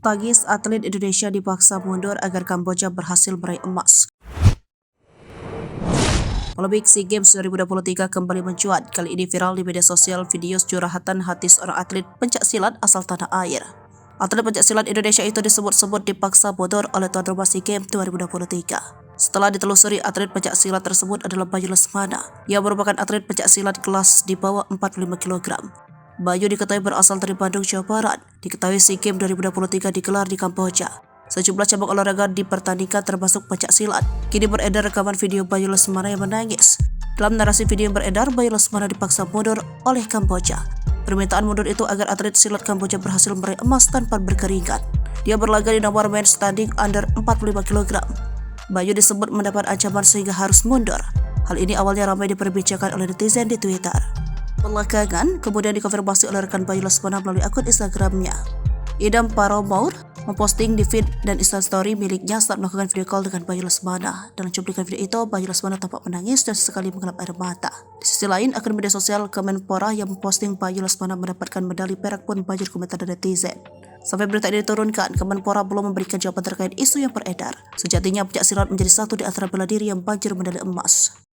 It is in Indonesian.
tangis atlet Indonesia dipaksa mundur agar Kamboja berhasil meraih emas. Polemik SEA Games 2023 kembali mencuat. Kali ini viral di media sosial video curhatan hati seorang atlet pencaksilat asal tanah air. Atlet pencaksilat Indonesia itu disebut-sebut dipaksa mundur oleh tuan rumah SEA Games 2023. Setelah ditelusuri, atlet pencaksilat tersebut adalah Bayu Lesmana, yang merupakan atlet pencaksilat kelas di bawah 45 kg. Bayu diketahui berasal dari Bandung, Jawa Barat. Diketahui SEA Games 2023 digelar di Kamboja. Sejumlah cabang olahraga dipertandingkan termasuk pencaksilat. Kini beredar rekaman video Bayu Lesmana yang menangis. Dalam narasi video yang beredar, Bayu Lesmana dipaksa mundur oleh Kamboja. Permintaan mundur itu agar atlet silat Kamboja berhasil meraih emas tanpa berkeringat. Dia berlaga di nomor main standing under 45 kg. Bayu disebut mendapat ancaman sehingga harus mundur. Hal ini awalnya ramai diperbincangkan oleh netizen di Twitter. Belakangan, kemudian dikonfirmasi oleh rekan Bayu Lesmana melalui akun Instagramnya. Idam Paromour memposting di feed dan Instastory miliknya saat melakukan video call dengan Bayu Lesmana. Dalam cuplikan video itu, Bayu Lesmana tampak menangis dan sesekali mengelap air mata. Di sisi lain, akun media sosial Kemenpora yang memposting Bayu Lesmana mendapatkan medali perak pun banjir komentar dari netizen. Sampai berita ini diturunkan, Kemenpora belum memberikan jawaban terkait isu yang beredar. Sejatinya pencaksilat menjadi satu di antara bela diri yang banjir medali emas.